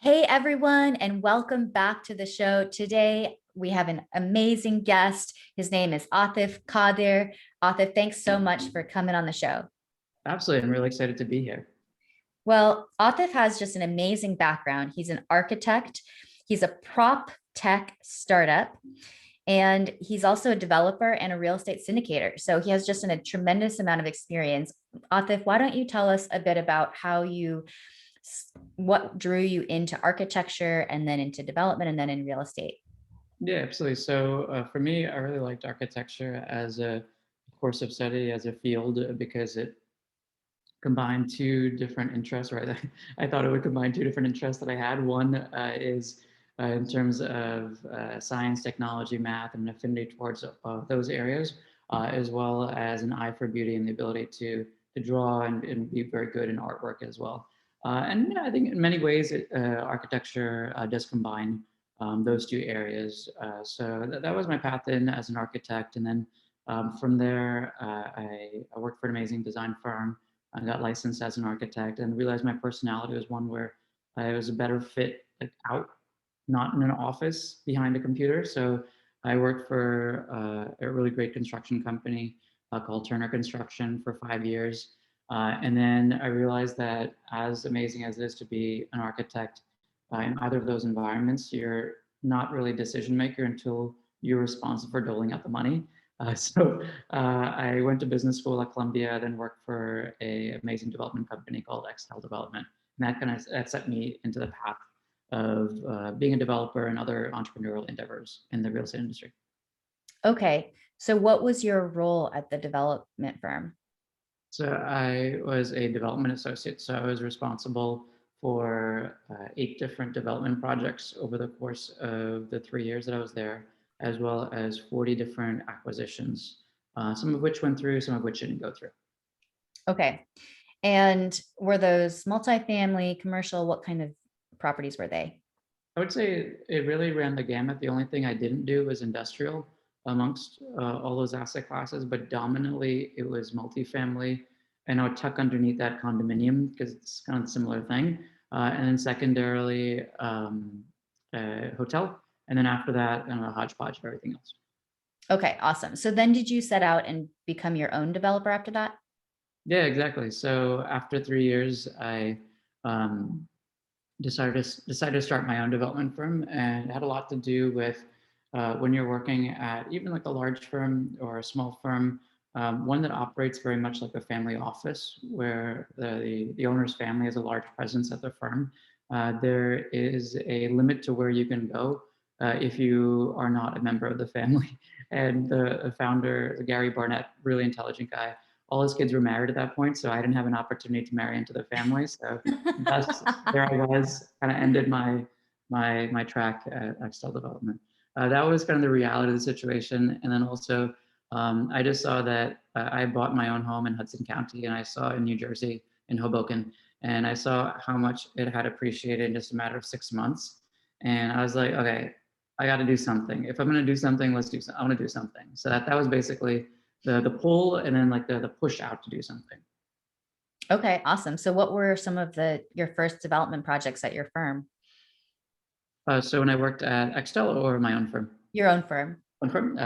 Hey everyone, and welcome back to the show. Today we have an amazing guest. His name is Atif Qadir. Atif, thanks so much for coming on the show. Absolutely. I'm really excited to be here. Well, Atif has just an amazing background. He's an architect, he's a prop tech startup, and he's also a developer and a real estate syndicator. So he has just a tremendous amount of experience. Atif, why don't you tell us a bit about what drew you into architecture and then into development and then in real estate? Yeah, absolutely. So for me, I really liked architecture as a course of study, as a field, because it combined two different interests, right? I thought it would combine two different interests that I had. One is in terms of science, technology, math, and an affinity towards those areas, as well as an eye for beauty and the ability to draw and be very good in artwork as well. And I think in many ways, architecture does combine those two areas. So that was my path in as an architect. And then from there, I worked for an amazing design firm. I got licensed as an architect and realized my personality was one where I was a better fit like out, not in an office behind a computer. So I worked for a really great construction company called Turner Construction for 5 years. And then I realized that as amazing as it is to be an architect in either of those environments, you're not really a decision maker until you're responsible for doling out the money. I went to business school at Columbia, then worked for an amazing development company called Extell Development. And that set me into the path of being a developer and other entrepreneurial endeavors in the real estate industry. Okay, so what was your role at the development firm? So I was a development associate. So I was responsible for 8 different development projects over the course of the 3 years that I was there, as well as 40 different acquisitions, some of which went through, some of which didn't go through. Okay, and were those multifamily, commercial? What kind of properties were they? I would say it really ran the gamut. The only thing I didn't do was industrial amongst all those asset classes, but dominantly it was multifamily. And I would tuck underneath that condominium because it's kind of a similar thing. And then secondarily, hotel. And then after that, a hodgepodge of everything else. Okay, awesome. So then did you set out and become your own developer after that? Yeah, exactly. So after 3 years, I um, decided to start my own development firm, and it had a lot to do with when you're working at even like a large firm or a small firm, one that operates very much like a family office, where the owner's family has a large presence at the firm. There is a limit to where you can go if you are not a member of the family. And the founder, Gary Barnett, really intelligent guy, all his kids were married at that point, so I didn't have an opportunity to marry into the family. So thus, there I was, kind of ended my track at Extell Development. That was kind of the reality of the situation, and then also I just saw that I bought my own home in Hudson County, and I saw in New Jersey in Hoboken, and I saw how much it had appreciated in just a matter of 6 months, and I was like, okay, I got to do something. If I'm going to do something, let's do something. I want to do something. So that was basically the pull, and then like the push out to do something. Okay, awesome. So what were some of your first development projects at your firm? So when I worked at Extell or my own firm? Your own firm. Own firm.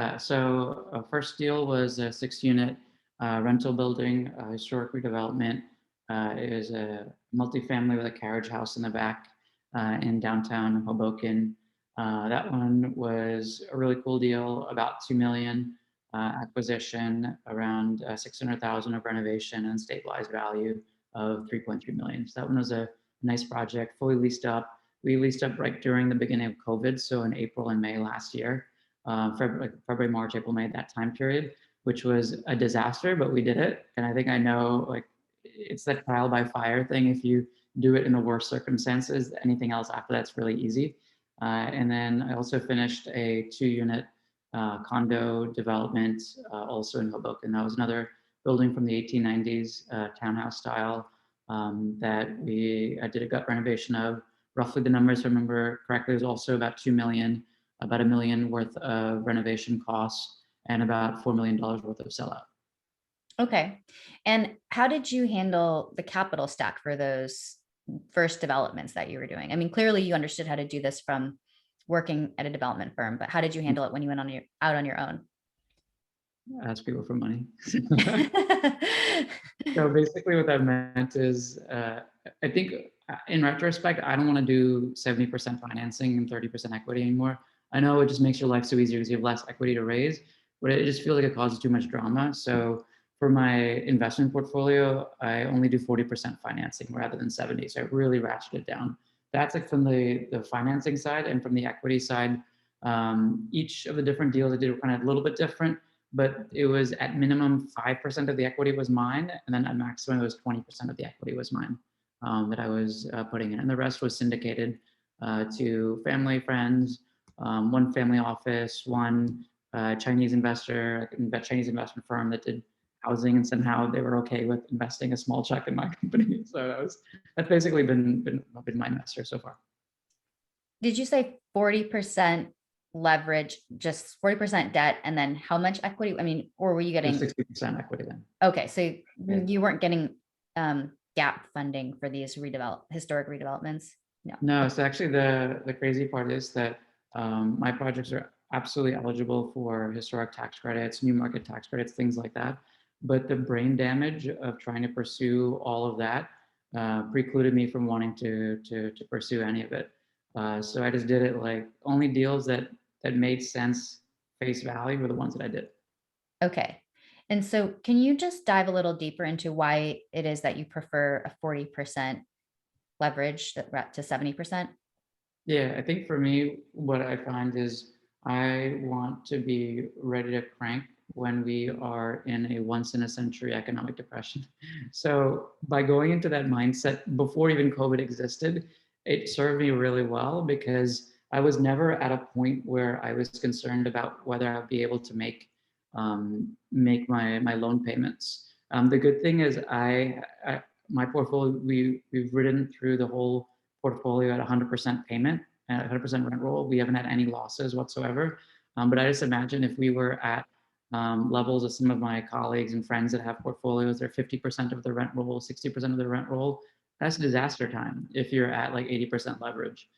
First deal was a 6-unit rental building, historic redevelopment. It was a multifamily with a carriage house in the back in downtown Hoboken. That one was a really cool deal, about 2 million acquisition, around 600,000 of renovation and stabilized value of 3.3 million. So that one was a nice project, fully leased up. We leased up right during the beginning of COVID, so in April and May last year, February, March, April, May, that time period, which was a disaster, but we did it. And I think I know like it's that trial by fire thing. If you do it in the worst circumstances, anything else after that's really easy. And then I also finished a 2-unit condo development also in Hoboken. That was another building from the 1890s, townhouse style, that I did a gut renovation of. Roughly the numbers, if I remember correctly, was also about 2 million, about $1 million worth of renovation costs, and about $4 million worth of sellout. Okay. And how did you handle the capital stack for those first developments that you were doing? I mean, clearly you understood how to do this from working at a development firm, but how did you handle it when you went out on your own? Ask people for money. So basically what that meant is, I think in retrospect, I don't want to do 70% financing and 30% equity anymore. I know it just makes your life so easier because you have less equity to raise, but it just feels like it causes too much drama. So for my investment portfolio, I only do 40% financing rather than 70. So I really ratcheted it down. That's like from the financing side, and from the equity side, each of the different deals I did were kind of a little bit different, but it was at minimum 5% of the equity was mine, and then at maximum it was 20% of the equity was mine, that I was putting in, and the rest was syndicated to family, friends, one family office, one Chinese investor, a Chinese investment firm that did housing, and somehow they were okay with investing a small check in my company. So that's basically been my investor so far. Did you say 40% leverage, just 40% debt, and then how much equity? I mean, or were you getting 60% equity then? Okay, so you weren't getting gap funding for these historic redevelopments? No. No, so actually the crazy part is that my projects are absolutely eligible for historic tax credits, new market tax credits, things like that. But the brain damage of trying to pursue all of that precluded me from wanting to pursue any of it. So I just did it, like only deals that made sense face value were the ones that I did. Okay. And so can you just dive a little deeper into why it is that you prefer a 40% leverage to 70%? Yeah, I think for me, what I find is I want to be ready to crank when we are in a once in a century economic depression. So by going into that mindset before even COVID existed, it served me really well because I was never at a point where I was concerned about whether I would be able to make my loan payments. The good thing is my portfolio, we've ridden through the whole portfolio at 100% payment and 100% rent roll. We haven't had any losses whatsoever. But I just imagine if we were at levels of some of my colleagues and friends that have portfolios, they're 50% of the rent roll, 60% of the rent roll. That's disaster time if you're at like 80% leverage.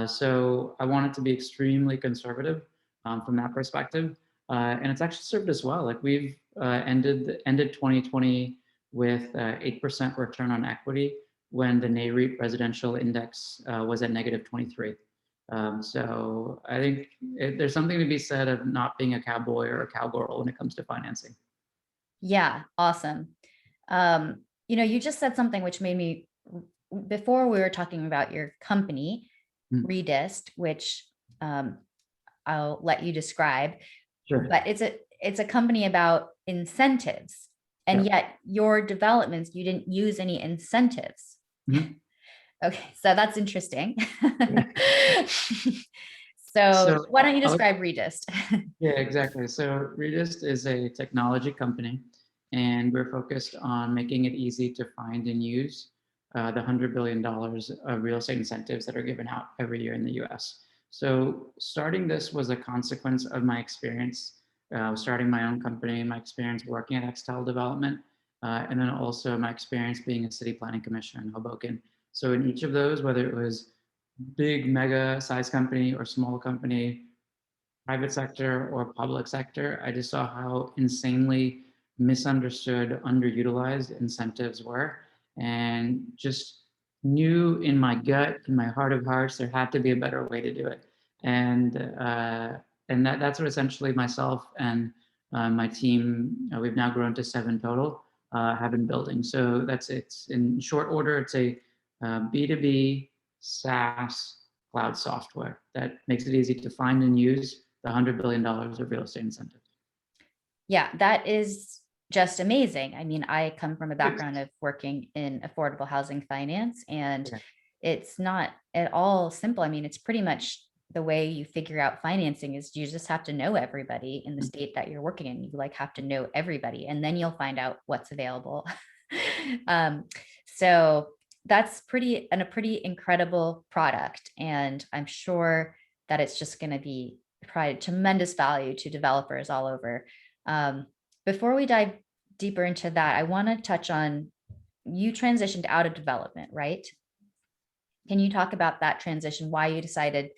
So I want it to be extremely conservative from that perspective. And it's actually served us well. Like we've ended 2020 with 8% return on equity when the NAREIT residential index was at negative 23. So I think there's something to be said of not being a cowboy or a cowgirl when it comes to financing. Yeah, awesome. You just said something which made me, before we were talking about your company, REDIST, which I'll let you describe. Sure. But it's a company about incentives, and yet your developments, you didn't use any incentives. Okay, so that's interesting. So why don't you describe REDIST? Yeah, exactly. So REDIST is a technology company, and we're focused on making it easy to find and use the $100 billion of real estate incentives that are given out every year in the US. So starting this was a consequence of my experience starting my own company, my experience working at Extell Development, and then also my experience being a city planning commissioner in Hoboken. So in each of those, whether it was big mega size company or small company, private sector or public sector, I just saw how insanely misunderstood, underutilized incentives were, and just knew in my gut, in my heart of hearts, there had to be a better way to do it. And that's what essentially myself and my team, we've now grown to 7 total, have been building. So it's in short order, it's a B2B SaaS cloud software that makes it easy to find and use the $100 billion of real estate incentives. Yeah, that is just amazing. I mean, I come from a background of working in affordable housing finance, and it's not at all simple. I mean, it's pretty much the way you figure out financing is you just have to know everybody in the state that you're working in. You have to know everybody, and then you'll find out what's available. So that's a pretty incredible product. And I'm sure that it's just going to be provide tremendous value to developers all over. Before we dive deeper into that, I want to touch on, you transitioned out of development, right? Can you talk about that transition, why you decided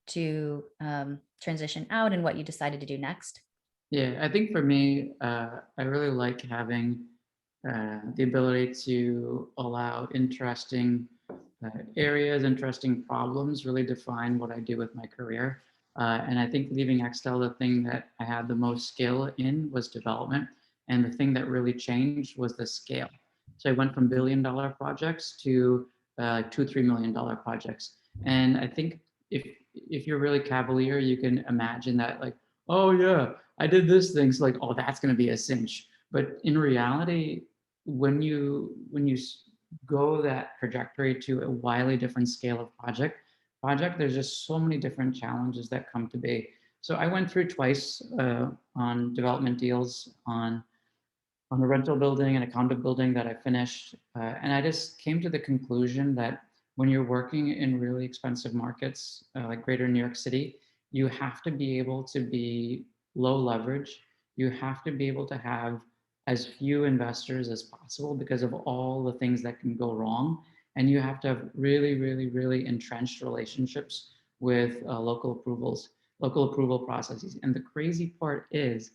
to transition out and what you decided to do next? Yeah, I think for me, I really like having the ability to allow interesting areas, interesting problems really define what I do with my career. And I think leaving Extell, the thing that I had the most skill in was development. And the thing that really changed was the scale. So I went from $1 billion projects to $2-3 million projects. And I think if you're really cavalier, you can imagine that like, oh yeah, I did this thing. So like, oh, that's going to be a cinch. But in reality, when you go that trajectory to a wildly different scale of project, there's just so many different challenges that come to be. So I went through twice on development deals on a rental building and a condo building that I finished. And I just came to the conclusion that when you're working in really expensive markets like greater New York City, you have to be able to be low leverage. You have to be able to have as few investors as possible because of all the things that can go wrong. And you have to have really, really, really entrenched relationships with local approval processes. And the crazy part is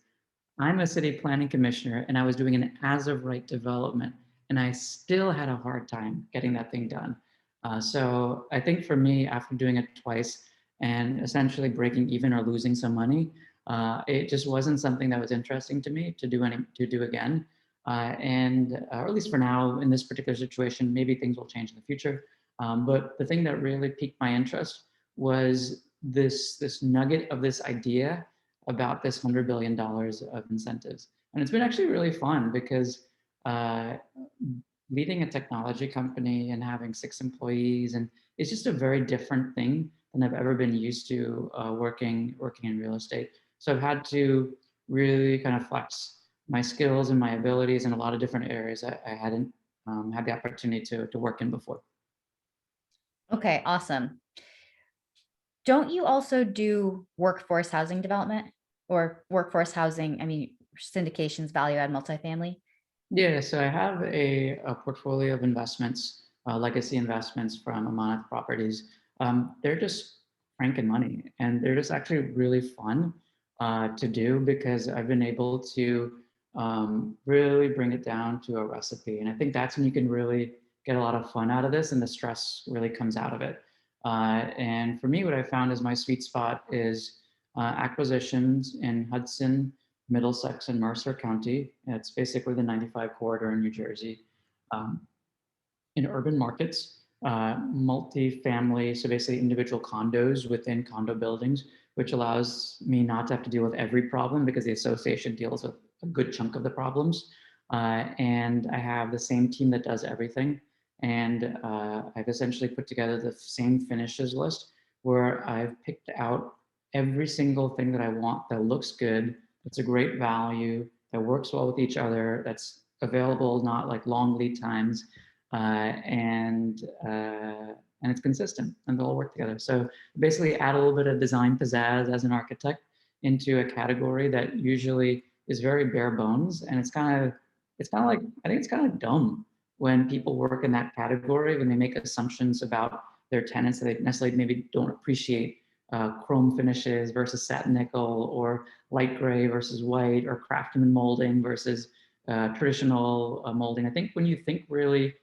I'm a city planning commissioner and I was doing an as of right development and I still had a hard time getting that thing done. So I think for me, after doing it twice and essentially breaking even or losing some money, it just wasn't something that was interesting to me to do again. Or at least for now, in this particular situation, maybe things will change in the future. But the thing that really piqued my interest was this nugget of this idea about this $100 billion of incentives. And it's been actually really fun because uh, leading a technology company and having 6 employees, and it's just a very different thing than I've ever been used to working in real estate. So I've had to really kind of flex my skills and my abilities in a lot of different areas I hadn't had the opportunity to work in before. Okay, awesome. Don't you also do workforce housing development or workforce housing? I mean, syndications, value add multifamily. Yeah, so I have a portfolio of investments, legacy investments from Amanat Properties. They're just cranking money, and they're just actually really fun to do because I've been able to really bring it down to a recipe. And I think that's when you can really get a lot of fun out of this, and the stress really comes out of it. And for me, what I found is my sweet spot is acquisitions in Hudson, Middlesex, and Mercer County. It's basically the 95 corridor in New Jersey. Um, in urban markets, multi-family, so basically individual condos within condo buildings, which allows me not to have to deal with every problem because the association deals with a good chunk of the problems. And I have the same team that does everything. And I've essentially put together the same finishes list where I've picked out every single thing that I want that looks good, that's a great value, that works well with each other, that's available, not like long lead times, uh, and uh, and it's consistent, and they'll all work together. So basically, add a little bit of design pizzazz as an architect into a category that usually is very bare bones, and it's kind of like I think it's kind of dumb when people work in that category when they make assumptions about their tenants that they necessarily maybe don't appreciate. Chrome finishes versus satin nickel, or light gray versus white, or craftsman molding versus traditional molding. I think when you think really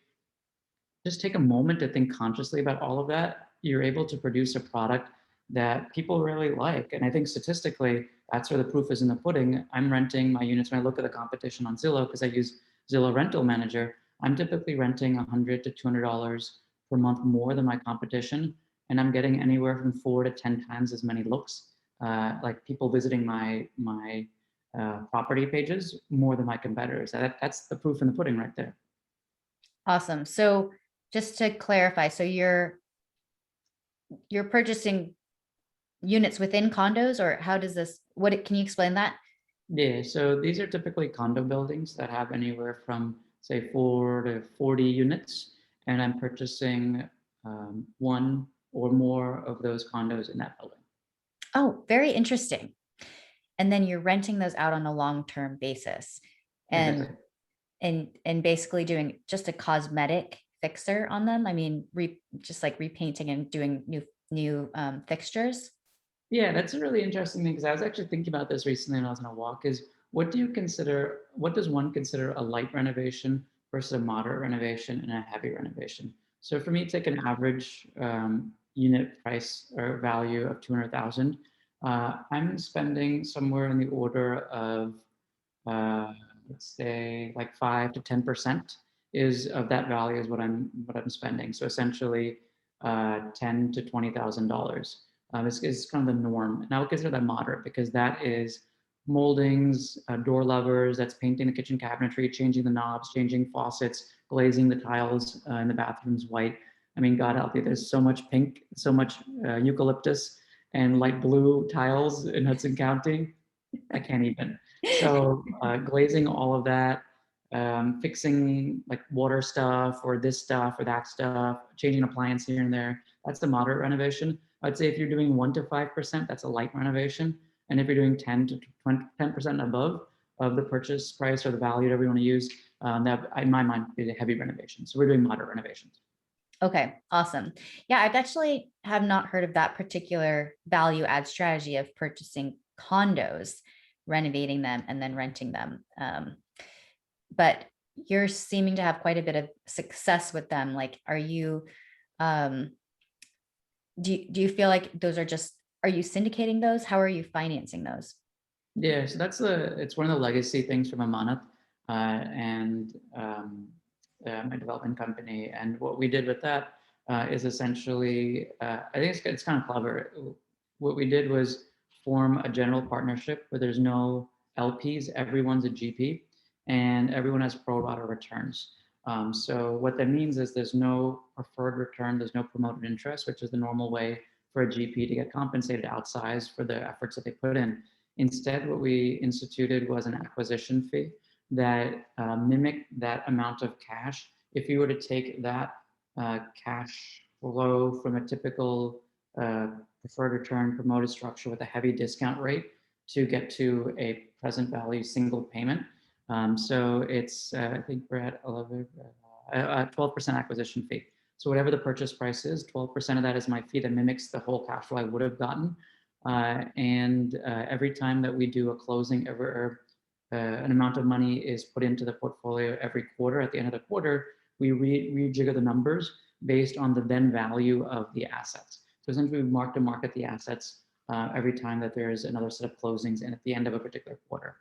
just take a moment to think consciously about all of that, you're able to produce a product that people really like. And I think statistically, that's where the proof is in the pudding. I'm renting my units when I look at the competition on Zillow, because I use Zillow Rental Manager. I'm typically renting $100 to $200 per month more than my competition. And I'm getting anywhere from 4 to 10 times as many looks, like people visiting my property pages more than my competitors. That's the proof in the pudding right there. Awesome. So just to clarify, so you're purchasing units within condos, or how does this, can you explain that? Yeah, so these are typically condo buildings that have anywhere from say 4 to 40 units, and I'm purchasing one or more of those condos in that building. Oh, very interesting. And then you're renting those out on a long-term basis Exactly. and basically doing just a cosmetic fixer on them? I mean, just like repainting and doing new fixtures. Yeah, that's a really interesting thing because I was actually thinking about this recently when I was on a walk. Is what does one consider a light renovation versus a moderate renovation and a heavy renovation? So for me, take an average unit price or value of 200,000. I'm spending somewhere in the order of uh, let's say like 5 to 10% is of that value is what I'm spending. So essentially, ten to $20,000 is kind of the norm. And I would consider that moderate because that is moldings, door levers, that's painting the kitchen cabinetry, changing the knobs, changing faucets, glazing the tiles in the bathrooms white. I mean, God help you, there's so much pink, so much eucalyptus and light blue tiles in Hudson County. I can't even. So glazing all of that, fixing like water stuff or this stuff or that stuff, changing appliance here and there. That's the moderate renovation. I'd say if you're doing 1 to 5%, that's a light renovation. And if you're doing 10 to 10% above of the purchase price or the value that we want to use, that in my mind is a heavy renovation. So we're doing moderate renovations. Okay, awesome. Yeah, I've actually have not heard of that particular value add strategy of purchasing condos, renovating them, and then renting them. But you're seeming to have quite a bit of success with them. Like, are you, um, do you feel like those are you syndicating those? How are you financing those? Yeah, so it's one of the legacy things from Amanat and my development company. And what we did with that is essentially, I think it's kind of clever. What we did was form a general partnership where there's no LPs, everyone's a GP, and everyone has pro rata returns. So what that means is there's no preferred return, there's no promoted interest, which is the normal way for a GP to get compensated outsized for the efforts that they put in. Instead, what we instituted was an acquisition fee that mimicked that amount of cash. If you were to take that cash flow from a typical preferred return promoted structure with a heavy discount rate to get to a present value single payment. So it's, I think we're at 12% acquisition fee. So whatever the purchase price is, 12% of that is my fee that mimics the whole cash flow I would have gotten. And every time that we do a closing, an amount of money is put into the portfolio every quarter. At the end of the quarter, we rejigger the numbers based on the then value of the assets. So essentially, we mark to market the assets every time that there's another set of closings and at the end of a particular quarter.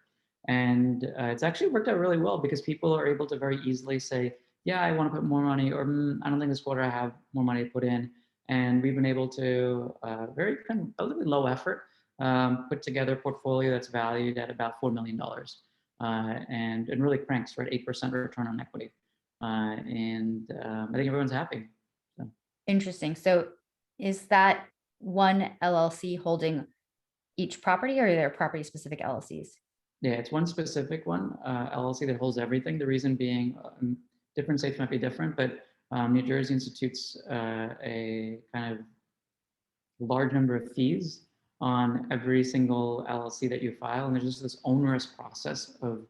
And it's actually worked out really well because people are able to very easily say, yeah, I want to put more money, or I don't think this quarter I have more money to put in. And we've been able to very kind of relatively low effort put together a portfolio that's valued at about $4 million and really cranks for an 8% return on equity. I think everyone's happy. So. Interesting. So is that one LLC holding each property, or are there property specific LLCs? Yeah, it's one specific one, LLC that holds everything. The reason being different states might be different, but New Jersey institutes a kind of large number of fees on every single LLC that you file. And there's just this onerous process of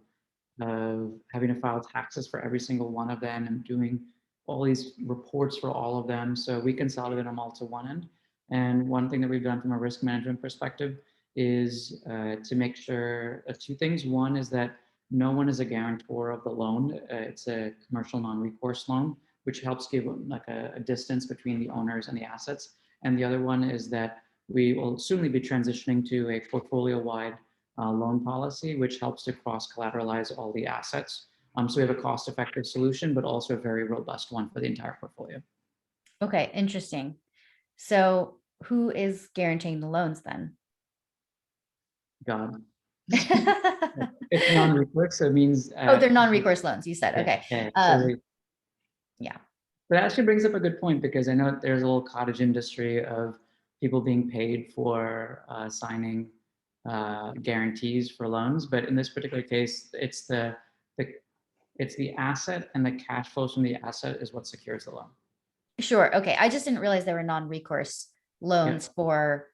having to file taxes for every single one of them and doing all these reports for all of them. So we consolidate them all to one end. And one thing that we've done from a risk management perspective is to make sure two things. One is that no one is a guarantor of the loan. It's a commercial non-recourse loan, which helps give like a distance between the owners and the assets. And the other one is that we will soon be transitioning to a portfolio-wide loan policy, which helps to cross-collateralize all the assets. So we have a cost-effective solution, but also a very robust one for the entire portfolio. Okay, interesting. So who is guaranteeing the loans then? God. It's non-recourse, so it means. Oh, they're non-recourse loans, you said. Yeah, Okay. yeah. Yeah. But that actually brings up a good point because I know there's a little cottage industry of people being paid for signing guarantees for loans. But in this particular case, it's the asset, and the cash flows from the asset is what secures the loan. Sure. Okay. I just didn't realize there were non-recourse loans for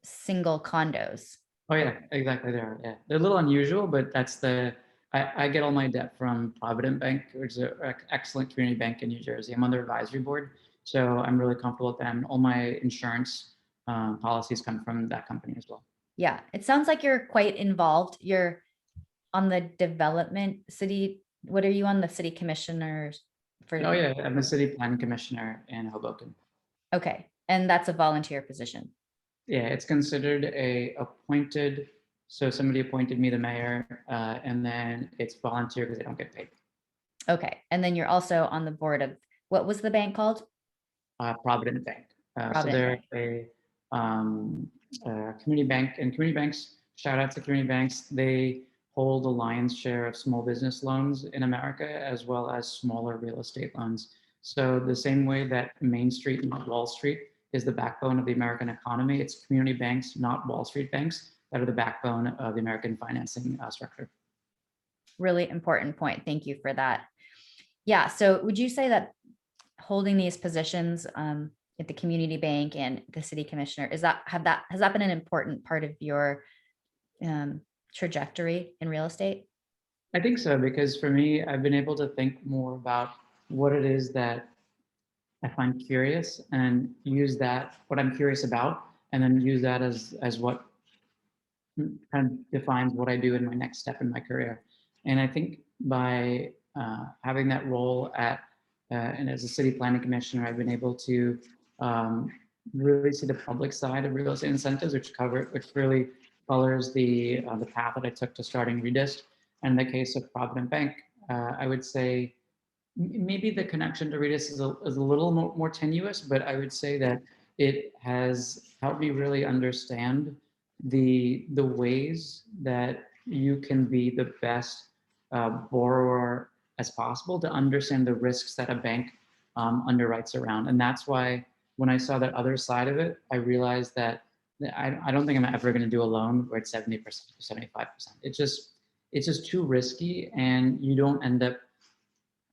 single condos. Oh yeah, exactly. They're a little unusual, but that's the I get all my debt from Provident Bank, which is an excellent community bank in New Jersey. I'm on their advisory board, so I'm really comfortable with them. All my insurance policies come from that company as well. Yeah, it sounds like you're quite involved. You're on the development city. What are you on the city commissioners for? Oh yeah, I'm a city planning commissioner in Hoboken. Okay, and that's a volunteer position. Yeah, it's considered a appointed. So somebody appointed me the mayor, and then it's volunteer because they don't get paid. Okay, and then you're also on the board of, what was the bank called? Provident Bank. So Provident they're Bank. a community bank, and community banks, shout out to community banks, they hold a lion's share of small business loans in America, as well as smaller real estate loans. So the same way that Main Street, not Wall Street, is the backbone of the American economy, it's community banks, not Wall Street banks, that are the backbone of the American financing structure. Really important point. Thank you for that. Yeah, so would you say that holding these positions at the community bank and the city commissioner, has that been an important part of your trajectory in real estate? I think so, because for me, I've been able to think more about what it is that I find curious and use that, what I'm curious about, and then use that as what kind of defines what I do in my next step in my career. And I think by having that role and as a city planning commissioner, I've been able to really see the public side of real estate incentives, which really colors the path that I took to starting REDIST. And in the case of Provident Bank, I would say maybe the connection to REDIST is a little more tenuous, but I would say that it has helped me really understand the ways that you can be the best borrower as possible to understand the risks that a bank underwrites around. And that's why when I saw that other side of it, I realized that I don't think I'm ever going to do a loan where it's 70% or 75%. It's just too risky, and you don't end up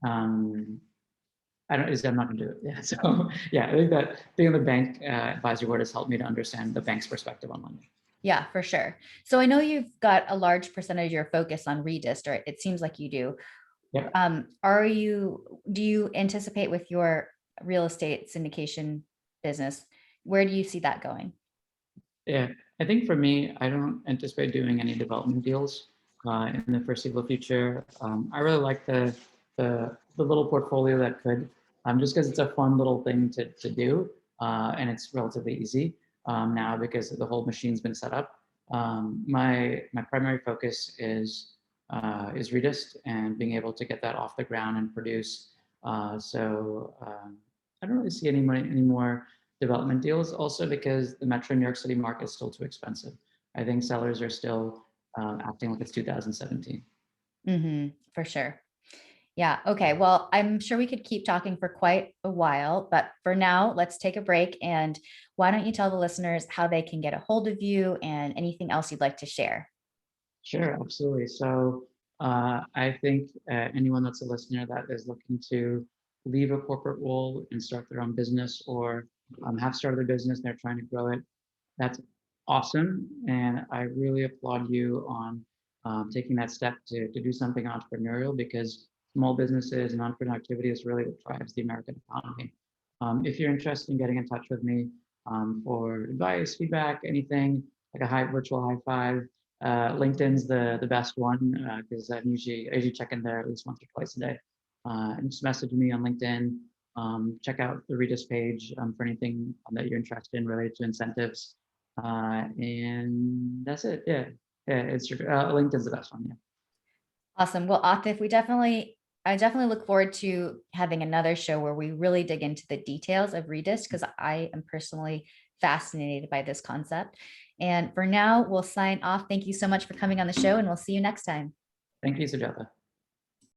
I'm not going to do it. Yeah. So yeah, I think that being on the bank advisory board has helped me to understand the bank's perspective on lending. Yeah, for sure. So I know you've got a large percentage of your focus on REDIST, or it seems like you do. Yeah. Do you anticipate with your real estate syndication business, where do you see that going? Yeah, I think for me, I don't anticipate doing any development deals in the foreseeable future. I really like the little portfolio that could, just because it's a fun little thing to do, and it's relatively easy now because the whole machine's been set up. My primary focus is REDIST and being able to get that off the ground and produce. I don't really see any more development deals, also because the Metro New York City market is still too expensive. I think sellers are still acting like it's 2017. For sure. Yeah. Okay. Well, I'm sure we could keep talking for quite a while, but for now, let's take a break. And why don't you tell the listeners how they can get a hold of you and anything else you'd like to share? Sure, absolutely. So I think anyone that's a listener that is looking to leave a corporate role and start their own business, or have started their business, they're trying to grow it, that's awesome. And I really applaud you on taking that step to do something entrepreneurial, because small businesses and entrepreneurial activity is really what drives the American economy. If you're interested in getting in touch with me for advice, feedback, anything, like a virtual high five, LinkedIn's the best one because I usually check in there at least once or twice a day. And just message me on LinkedIn. Check out the REDIST page for anything that you're interested in related to incentives. And that's it. Yeah, it's LinkedIn's the best one. Yeah. Awesome. Well, Atif, I definitely look forward to having another show where we really dig into the details of REDIST, because I am personally fascinated by this concept. And for now, we'll sign off. Thank you so much for coming on the show, and we'll see you next time. Thank you, Sujata.